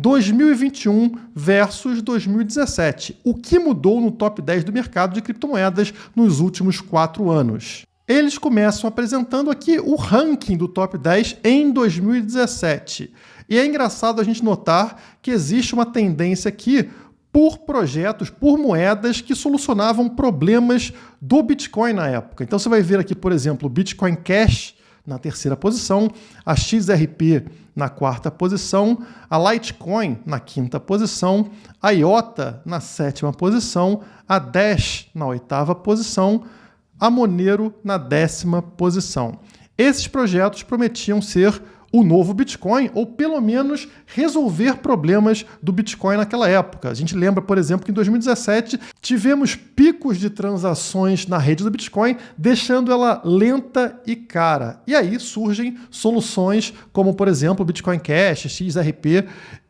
2021 versus 2017. O que mudou no top 10 do mercado de criptomoedas nos últimos 4 anos? Eles começam apresentando aqui o ranking do top 10 em 2017. E é engraçado a gente notar que existe uma tendência aqui por projetos, por moedas que solucionavam problemas do Bitcoin na época. Então você vai ver aqui, por exemplo, o Bitcoin Cash na 3ª posição, a XRP na 4ª posição, a Litecoin na 5ª posição, a IOTA na 7ª posição, a Dash na 8ª posição, a Monero na 10ª posição. Esses projetos prometiam ser o novo Bitcoin, ou pelo menos resolver problemas do Bitcoin naquela época. A gente lembra, por exemplo, que em 2017 tivemos picos de transações na rede do Bitcoin, deixando ela lenta e cara. E aí surgem soluções como, por exemplo, o Bitcoin Cash, XRP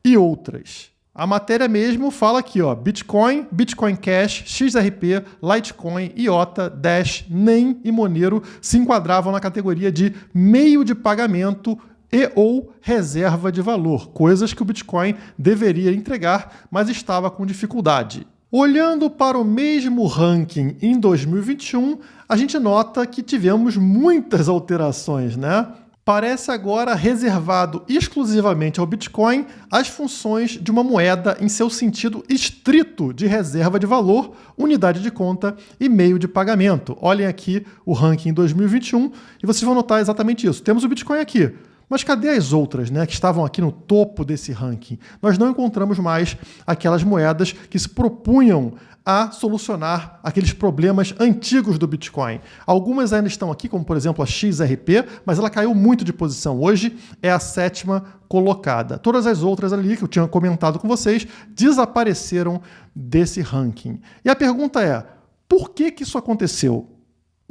e outras. A matéria mesmo fala aqui, ó, Bitcoin, Bitcoin Cash, XRP, Litecoin, IOTA, Dash, NEM e Monero se enquadravam na categoria de meio de pagamento e ou reserva de valor, coisas que o Bitcoin deveria entregar, mas estava com dificuldade. Olhando para o mesmo ranking em 2021, a gente nota que tivemos muitas alterações, né? Parece agora reservado exclusivamente ao Bitcoin as funções de uma moeda em seu sentido estrito de reserva de valor, unidade de conta e meio de pagamento. Olhem aqui o ranking em 2021 e vocês vão notar exatamente isso. Temos o Bitcoin aqui. Mas cadê as outras, né, que estavam aqui no topo desse ranking? Nós não encontramos mais aquelas moedas que se propunham a solucionar aqueles problemas antigos do Bitcoin. Algumas ainda estão aqui, como por exemplo a XRP, mas ela caiu muito de posição. Hoje é a 7ª colocada. Todas as outras ali que eu tinha comentado com vocês desapareceram desse ranking. E a pergunta é, por que isso aconteceu?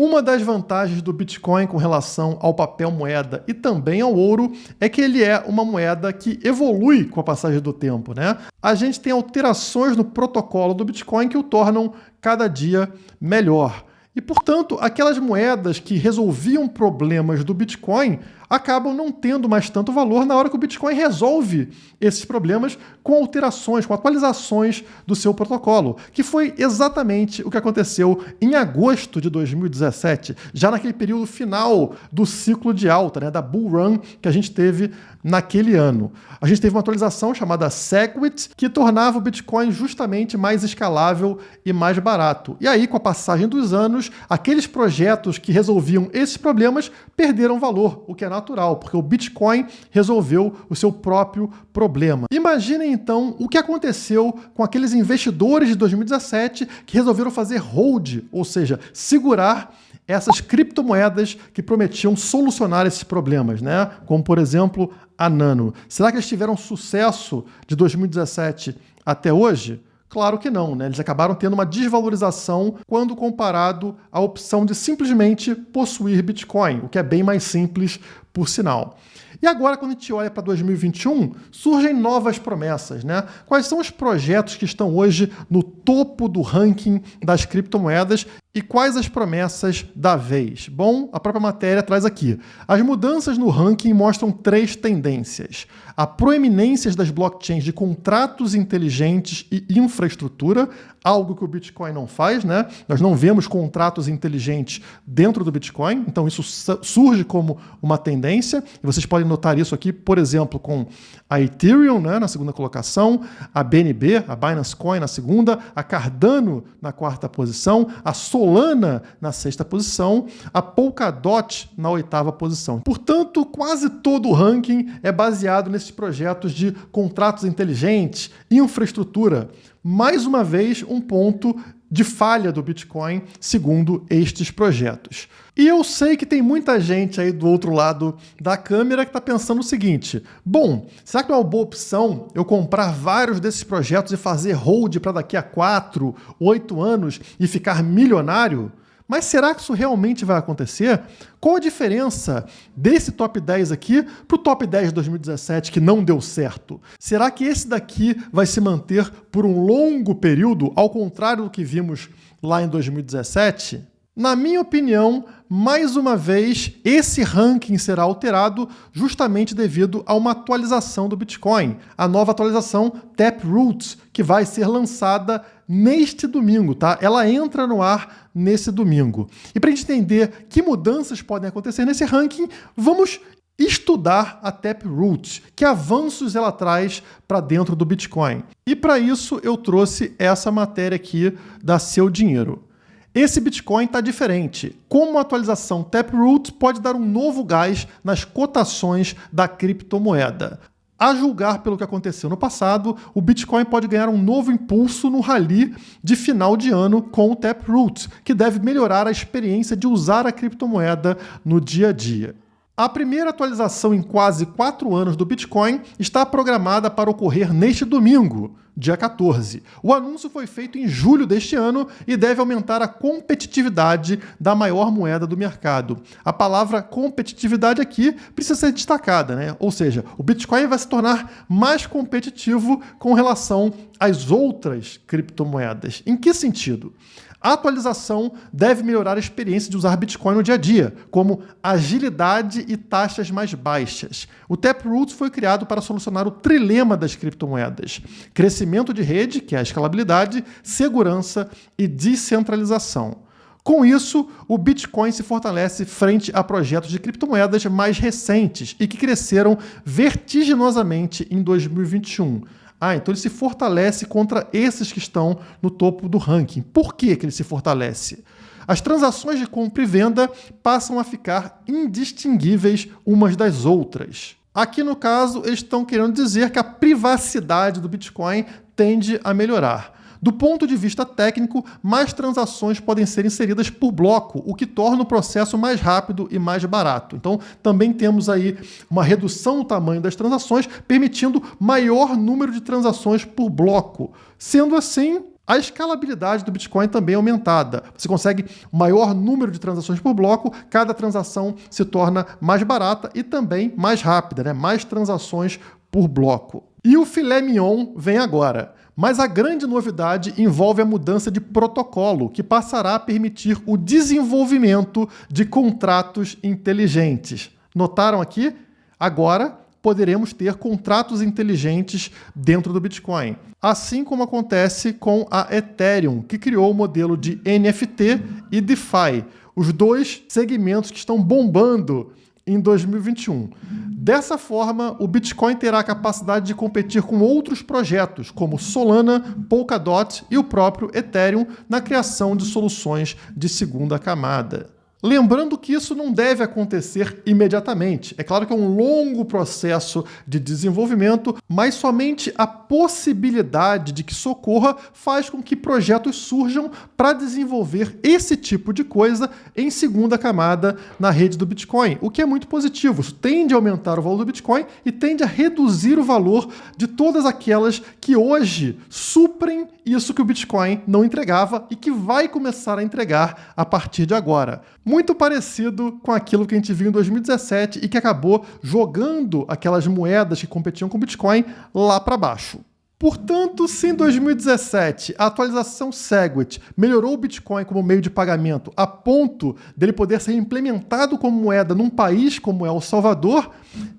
Uma das vantagens do Bitcoin com relação ao papel moeda e também ao ouro é que ele é uma moeda que evolui com a passagem do tempo, né? A gente tem alterações no protocolo do Bitcoin que o tornam cada dia melhor. E, portanto, aquelas moedas que resolviam problemas do Bitcoin acabam não tendo mais tanto valor na hora que o Bitcoin resolve esses problemas com alterações, com atualizações do seu protocolo, que foi exatamente o que aconteceu em agosto de 2017, já naquele período final do ciclo de alta, né, da bull run que a gente teve naquele ano. A gente teve uma atualização chamada Segwit, que tornava o Bitcoin justamente mais escalável e mais barato. E aí, com a passagem dos anos, aqueles projetos que resolviam esses problemas perderam valor, o que é natural, porque o Bitcoin resolveu o seu próprio problema. Imaginem então o que aconteceu com aqueles investidores de 2017 que resolveram fazer hold, ou seja, segurar essas criptomoedas que prometiam solucionar esses problemas, né? Como, por exemplo, a Nano. Será que eles tiveram sucesso de 2017 até hoje? Claro que não, né? Eles acabaram tendo uma desvalorização quando comparado à opção de simplesmente possuir Bitcoin, o que é bem mais simples, por sinal. E agora, quando a gente olha para 2021, surgem novas promessas, né? Quais são os projetos que estão hoje no topo do ranking das criptomoedas e quais as promessas da vez? Bom, a própria matéria traz aqui. As mudanças no ranking mostram 3 tendências. A proeminência das blockchains de contratos inteligentes e infraestrutura, algo que o Bitcoin não faz, né? Nós não vemos contratos inteligentes dentro do Bitcoin, então isso surge como uma tendência, e vocês podem notar isso aqui, por exemplo, com a Ethereum, né, na 2ª colocação, a BNB, a Binance Coin na 2ª, a Cardano na 4ª posição, a Solana na 6ª posição, a Polkadot na 8ª posição. Portanto, quase todo o ranking é baseado nesses projetos de contratos inteligentes, infraestrutura. Mais uma vez, um ponto de falha do Bitcoin, segundo estes projetos. E eu sei que tem muita gente aí do outro lado da câmera que está pensando o seguinte, bom, será que é uma boa opção eu comprar vários desses projetos e fazer hold para daqui a 4, 8 anos e ficar milionário? Mas será que isso realmente vai acontecer? Qual a diferença desse top 10 aqui para o top 10 de 2017 que não deu certo? Será que esse daqui vai se manter por um longo período, ao contrário do que vimos lá em 2017? Na minha opinião, mais uma vez, esse ranking será alterado justamente devido a uma atualização do Bitcoin, a nova atualização Taproot, que vai ser lançada neste domingo, tá? Ela entra no ar nesse domingo. E para a gente entender que mudanças podem acontecer nesse ranking, vamos estudar a Taproot, que avanços ela traz para dentro do Bitcoin. E para isso eu trouxe essa matéria aqui da Seu Dinheiro. Esse Bitcoin está diferente. Como a atualização Taproot pode dar um novo gás nas cotações da criptomoeda. A julgar pelo que aconteceu no passado, o Bitcoin pode ganhar um novo impulso no rally de final de ano com o Taproot, que deve melhorar a experiência de usar a criptomoeda no dia a dia. A primeira atualização em quase 4 anos do Bitcoin está programada para ocorrer neste domingo, dia 14. O anúncio foi feito em julho deste ano e deve aumentar a competitividade da maior moeda do mercado. A palavra competitividade aqui precisa ser destacada, né? Ou seja, o Bitcoin vai se tornar mais competitivo com relação às outras criptomoedas. Em que sentido? A atualização deve melhorar a experiência de usar Bitcoin no dia a dia, como agilidade e taxas mais baixas. O Taproot foi criado para solucionar o trilema das criptomoedas: crescimento de rede, que é a escalabilidade, segurança e descentralização. Com isso, o Bitcoin se fortalece frente a projetos de criptomoedas mais recentes e que cresceram vertiginosamente em 2021. Então ele se fortalece contra esses que estão no topo do ranking. Por que ele se fortalece? As transações de compra e venda passam a ficar indistinguíveis umas das outras. Aqui, no caso, eles estão querendo dizer que a privacidade do Bitcoin tende a melhorar. Do ponto de vista técnico, mais transações podem ser inseridas por bloco, o que torna o processo mais rápido e mais barato. Então, também temos aí uma redução no tamanho das transações, permitindo maior número de transações por bloco. Sendo assim, a escalabilidade do Bitcoin também é aumentada. Você consegue um maior número de transações por bloco, cada transação se torna mais barata e também mais rápida, né? Mais transações por bloco. E o filé mignon vem agora. Mas a grande novidade envolve a mudança de protocolo, que passará a permitir o desenvolvimento de contratos inteligentes. Notaram aqui? Agora poderemos ter contratos inteligentes dentro do Bitcoin. Assim como acontece com a Ethereum, que criou o modelo de NFT e DeFi, os dois segmentos que estão bombando em 2021. Dessa forma, o Bitcoin terá a capacidade de competir com outros projetos, como Solana, Polkadot e o próprio Ethereum, na criação de soluções de segunda camada. Lembrando que isso não deve acontecer imediatamente. É claro que é um longo processo de desenvolvimento, mas somente a possibilidade de que isso ocorra faz com que projetos surjam para desenvolver esse tipo de coisa em segunda camada na rede do Bitcoin, o que é muito positivo. Isso tende a aumentar o valor do Bitcoin e tende a reduzir o valor de todas aquelas que hoje suprem isso que o Bitcoin não entregava e que vai começar a entregar a partir de agora. Muito parecido com aquilo que a gente viu em 2017 e que acabou jogando aquelas moedas que competiam com o Bitcoin lá para baixo. Portanto, se em 2017 a atualização Segwit melhorou o Bitcoin como meio de pagamento a ponto dele poder ser implementado como moeda num país como é El Salvador,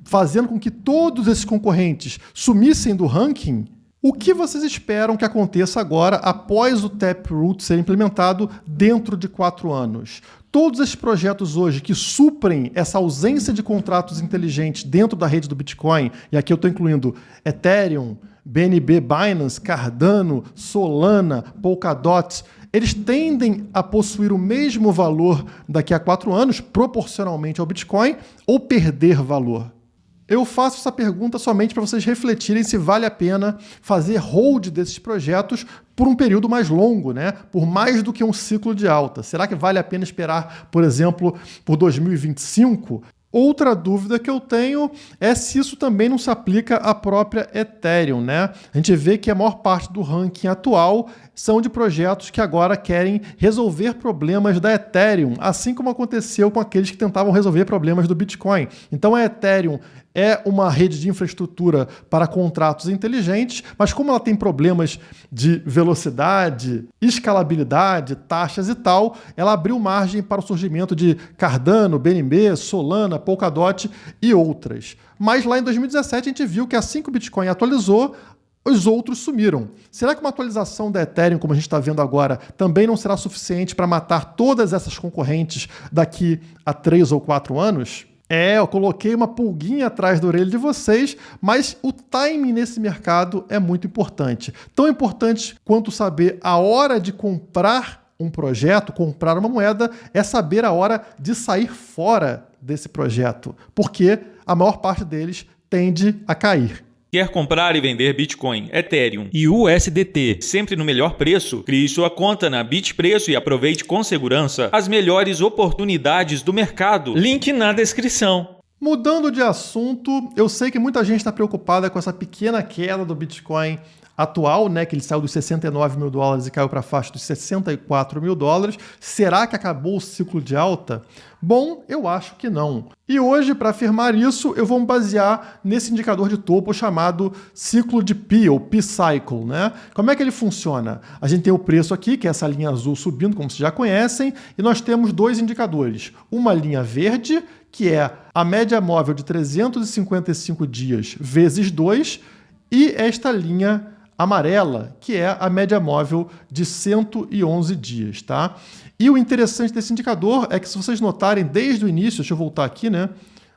fazendo com que todos esses concorrentes sumissem do ranking, o que vocês esperam que aconteça agora após o Taproot ser implementado dentro de 4 anos? Todos esses projetos hoje que suprem essa ausência de contratos inteligentes dentro da rede do Bitcoin, e aqui eu estou incluindo Ethereum, BNB Binance, Cardano, Solana, Polkadot, eles tendem a possuir o mesmo valor daqui a 4 anos, proporcionalmente ao Bitcoin, ou perder valor? Eu faço essa pergunta somente para vocês refletirem se vale a pena fazer hold desses projetos por um período mais longo, né? Por mais do que um ciclo de alta. Será que vale a pena esperar, por exemplo, por 2025? Outra dúvida que eu tenho é se isso também não se aplica à própria Ethereum, né? A gente vê que a maior parte do ranking atual são de projetos que agora querem resolver problemas da Ethereum, assim como aconteceu com aqueles que tentavam resolver problemas do Bitcoin. Então a Ethereum é uma rede de infraestrutura para contratos inteligentes, mas como ela tem problemas de velocidade, escalabilidade, taxas e tal, ela abriu margem para o surgimento de Cardano, BNB, Solana, Polkadot e outras. Mas lá em 2017 a gente viu que assim que o Bitcoin atualizou, os outros sumiram. Será que uma atualização da Ethereum, como a gente está vendo agora, também não será suficiente para matar todas essas concorrentes daqui a 3 ou 4 anos? Eu coloquei uma pulguinha atrás da orelha de vocês, mas o timing nesse mercado é muito importante. Tão importante quanto saber a hora de comprar um projeto, comprar uma moeda, é saber a hora de sair fora desse projeto, porque a maior parte deles tende a cair. Quer comprar e vender Bitcoin, Ethereum e USDT sempre no melhor preço? Crie sua conta na Bitpreço e aproveite com segurança as melhores oportunidades do mercado. Link na descrição. Mudando de assunto, eu sei que muita gente está preocupada com essa pequena queda do Bitcoin atual, né, que ele saiu dos 69 mil dólares e caiu para a faixa dos 64 mil dólares. Será que acabou o ciclo de alta? Bom, eu acho que não. E hoje, para afirmar isso, eu vou me basear nesse indicador de topo chamado ciclo de Pi, ou P-Cycle, né? Como é que ele funciona? A gente tem o preço aqui, que é essa linha azul subindo, como vocês já conhecem, e nós temos dois indicadores. Uma linha verde, que é a média móvel de 355 dias vezes 2, e esta linha amarela, que é a média móvel de 111 dias, tá? E o interessante desse indicador é que, se vocês notarem desde o início, deixa eu voltar aqui, né?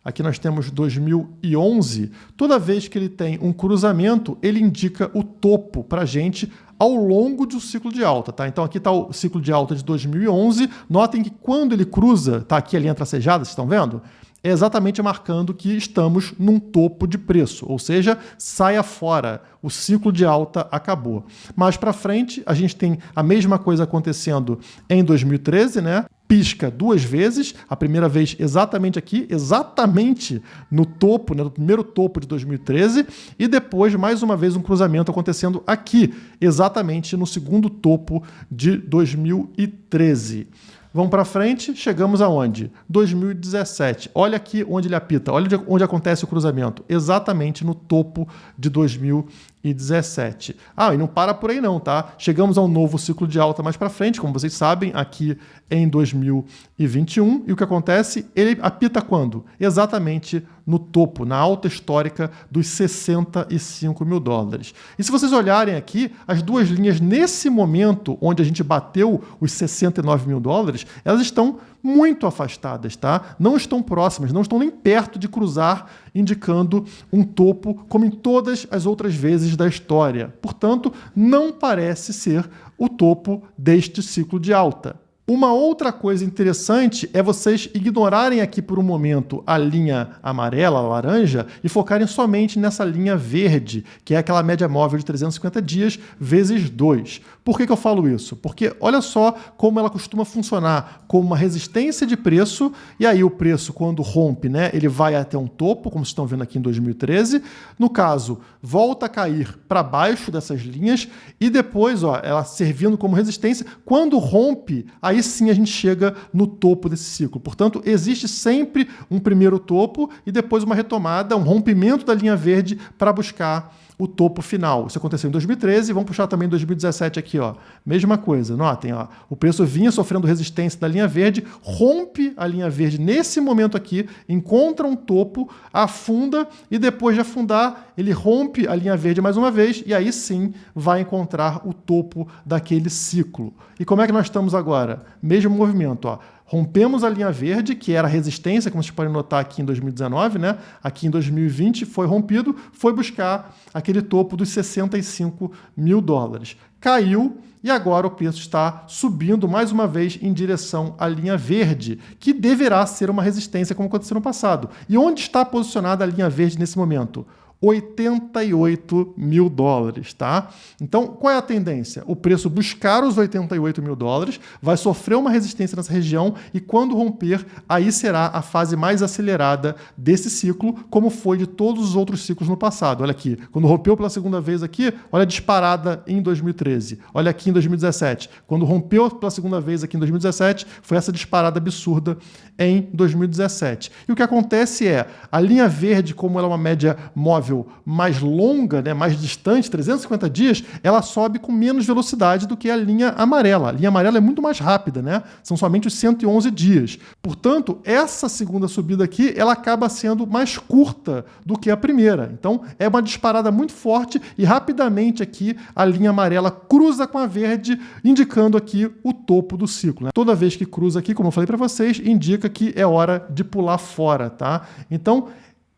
Aqui nós temos 2011. Toda vez que ele tem um cruzamento, ele indica o topo para a gente ao longo do ciclo de alta, tá? Então aqui está o ciclo de alta de 2011. Notem que quando ele cruza, tá aqui a linha tracejada, vocês estão vendo? É exatamente marcando que estamos num topo de preço, ou seja, saia fora, o ciclo de alta acabou. Mais para frente, a gente tem a mesma coisa acontecendo em 2013, né? Pisca duas vezes, a primeira vez exatamente aqui, exatamente no topo, né, no primeiro topo de 2013, e depois, mais uma vez, um cruzamento acontecendo aqui, exatamente no segundo topo de 2013. Vamos para frente, chegamos aonde? 2017. Olha aqui onde ele apita, olha onde acontece o cruzamento. Exatamente no topo de 2017. E não para por aí não, tá? Chegamos a um novo ciclo de alta mais para frente, como vocês sabem, aqui em 2021. E o que acontece? Ele apita quando? Exatamente no topo, na alta histórica dos 65 mil dólares. E se vocês olharem aqui, as duas linhas nesse momento, onde a gente bateu os 69 mil dólares, elas estão muito afastadas, tá? Não estão próximas, não estão nem perto de cruzar, indicando um topo como em todas as outras vezes da história. Portanto, não parece ser o topo deste ciclo de alta. Uma outra coisa interessante é vocês ignorarem aqui por um momento a linha amarela, laranja, e focarem somente nessa linha verde, que é aquela média móvel de 350 dias vezes 2. Por que eu falo isso? Porque olha só como ela costuma funcionar como uma resistência de preço, e aí o preço, quando rompe, né, ele vai até um topo, como vocês estão vendo aqui em 2013. No caso, volta a cair para baixo dessas linhas, e depois, ela servindo como resistência, quando rompe, aí sim a gente chega no topo desse ciclo. Portanto, existe sempre um primeiro topo e depois uma retomada, um rompimento da linha verde para buscar o topo final. Isso aconteceu em 2013, vamos puxar também em 2017 aqui, mesma coisa. Notem, o preço vinha sofrendo resistência da linha verde, rompe a linha verde nesse momento aqui, encontra um topo, afunda e depois de afundar, ele rompe a linha verde mais uma vez e aí sim vai encontrar o topo daquele ciclo. E como é que nós estamos agora? Mesmo movimento, rompemos a linha verde, que era a resistência, como vocês podem notar aqui em 2019, né? Aqui em 2020 foi rompido, foi buscar aquele topo dos 65 mil dólares. Caiu e agora o preço está subindo mais uma vez em direção à linha verde, que deverá ser uma resistência como aconteceu no passado. E onde está posicionada a linha verde nesse momento? 88 mil dólares, tá? Então, qual é a tendência? O preço buscar os 88 mil dólares, vai sofrer uma resistência nessa região e quando romper, aí será a fase mais acelerada desse ciclo, como foi de todos os outros ciclos no passado. Olha aqui, quando rompeu pela segunda vez aqui, olha a disparada em 2013. Olha aqui em 2017. Quando rompeu pela segunda vez aqui em 2017, foi essa disparada absurda em 2017. E o que acontece é, a linha verde, como ela é uma média móvel mais longa, né, mais distante, 350 dias, ela sobe com menos velocidade do que a linha amarela. A linha amarela é muito mais rápida, né? São somente os 111 dias. Portanto, essa segunda subida aqui, ela acaba sendo mais curta do que a primeira. Então, é uma disparada muito forte e rapidamente aqui a linha amarela cruza com a verde, indicando aqui o topo do ciclo, né? Toda vez que cruza aqui, como eu falei para vocês, indica que é hora de pular fora, tá? Então,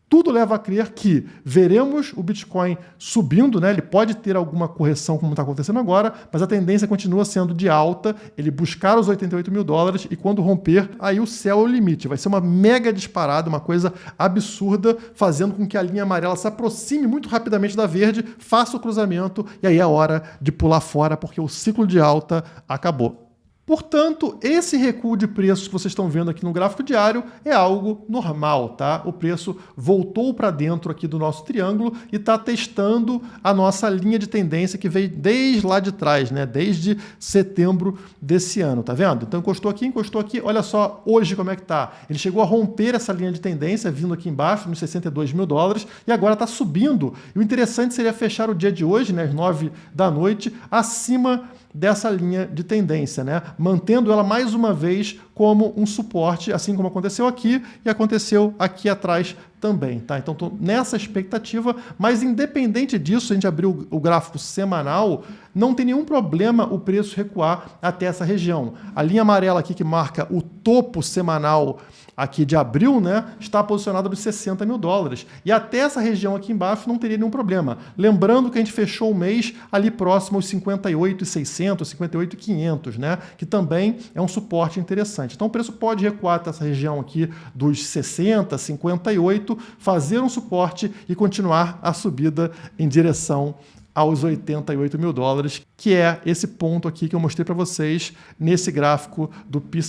tudo leva a crer que veremos o Bitcoin subindo, né? Ele pode ter alguma correção como está acontecendo agora, mas a tendência continua sendo de alta, ele buscar os 88 mil dólares e quando romper, aí o céu é o limite. Vai ser uma mega disparada, uma coisa absurda, fazendo com que a linha amarela se aproxime muito rapidamente da verde, faça o cruzamento e aí é hora de pular fora porque o ciclo de alta acabou. Portanto, esse recuo de preços que vocês estão vendo aqui no gráfico diário é algo normal, tá? O preço voltou para dentro aqui do nosso triângulo e está testando a nossa linha de tendência que veio desde lá de trás, né? Desde setembro desse ano, tá vendo? Então encostou aqui, olha só hoje como é que tá. Ele chegou a romper essa linha de tendência, vindo aqui embaixo, nos 62 mil dólares, e agora está subindo. E o interessante seria fechar o dia de hoje, né, às 9 da noite, acima dessa linha de tendência, né? Mantendo ela mais uma vez como um suporte, assim como aconteceu aqui e aconteceu aqui atrás também, tá? Então estou nessa expectativa, mas independente disso, se a gente abrir o gráfico semanal, não tem nenhum problema o preço recuar até essa região. A linha amarela aqui que marca o topo semanal aqui de abril, né, está posicionada nos 60 mil dólares. E até essa região aqui embaixo não teria nenhum problema. Lembrando que a gente fechou o mês ali próximo aos 58.600, 58.500, né, que também é um suporte interessante. Então o preço pode recuar até essa região aqui dos 60, 58, fazer um suporte e continuar a subida em direção aos 88 mil dólares, que é esse ponto aqui que eu mostrei para vocês nesse gráfico do PIS.